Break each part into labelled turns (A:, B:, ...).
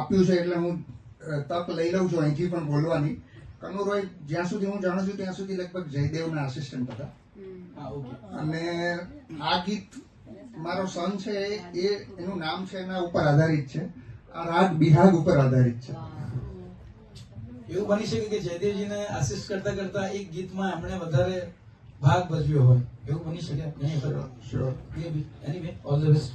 A: આપ્યું છે એટલે હું તક લઈ લઉં છું અહીંથી પણ બોલવાની. કનુ રોય જ્યાં સુધી હું જાણું છું ત્યાં સુધી લગભગ જયદેવના આસિસ્ટન્ટ હતા. અને આ ગીત મારો સન છે એ એનું નામ છે એના ઉપર આધારિત છે. આ રાગ બિહાગ ઉપર આધારિત છે.
B: એવું બની શકે કે જયદેવજીને આસિસ્ટ કરતા કરતા એક ગીતમાં એમણે વધારે ભાગ ભજવ્યો હોય, એવું બની શકે?
A: Sure.
B: Anyway, all the best.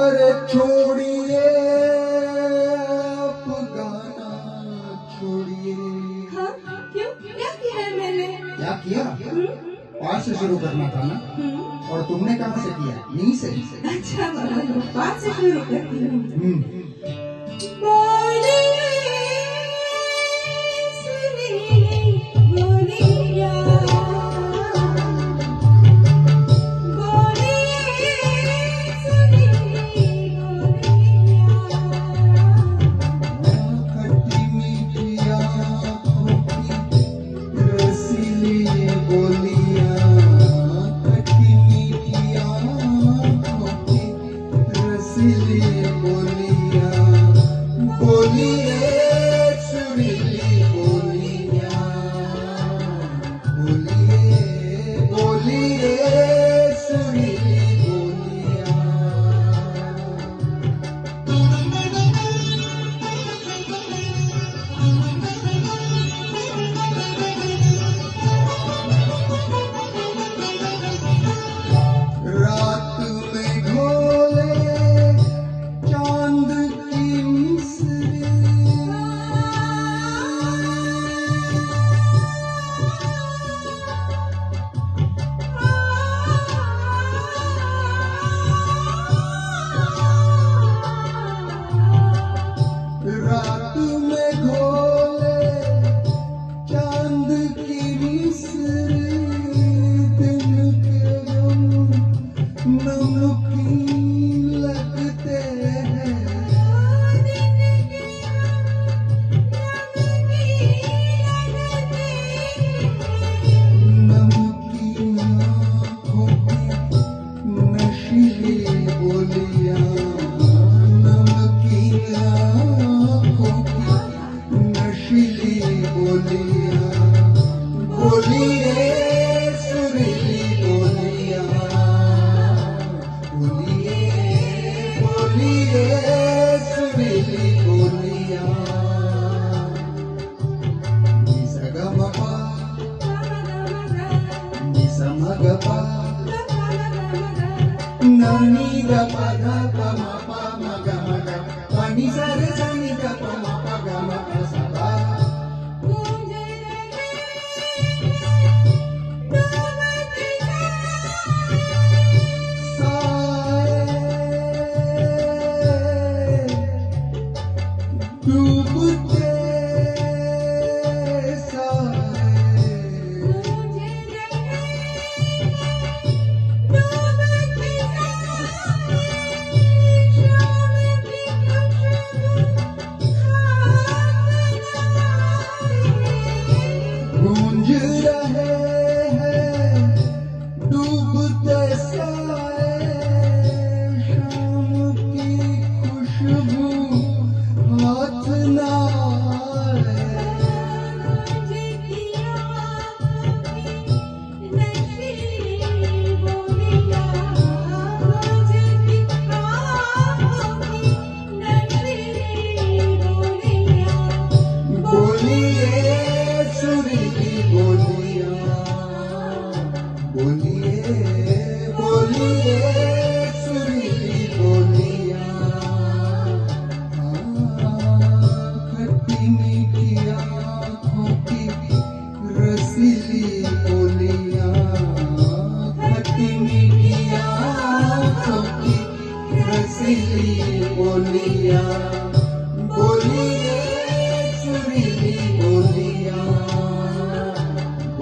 A: अरे छोड़िए आप गाना छोड़िए.
C: हाँ, क्यों? क्या किया है मैंने?
A: क्या किया? पाँच से शुरू करना था ना. और तुमने कहाँ से किया? नी से.
C: अच्छा बाबा, बात से शुरू करती हूँ. बोलिए सुनिए बोलिया, बोलिए सुनिए बोलिया.
A: खट्टी मीठी आँखों की रसीली बोलियाँ. खट्टी मीठी आँखों की रसीली बोलियाँ. बोलिए सुरीली बोलियाँ. बोलिए बोलिए सुरीली बोलियाँ. रात में घोले चांद की मिसरी. रात में घोले चांद की मिसरी. दिन के गम नमकीन लगते हैं. नमकीन आँखों की नशीली बोलियाँ. नमकीन आँखों की नशीली बोलियाँ. बोलिए सुरीली बोलियाँ. बोलिए बोलिए सुरीली बोलियाँ. निसगमपा निसमगपा ननीदपधपमपा मगमग पनिसरसनिदपमपगमपसदा. डूबते साए. गूंज रहे हैं डूबते साए. शाम की खुशबू हाथ ना आए. बोलिए सुरीली बोलियाँ. बोलिए बोलिए सुरीली बोलियाँ.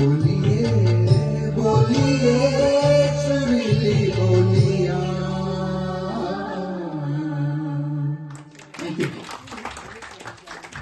A: बोली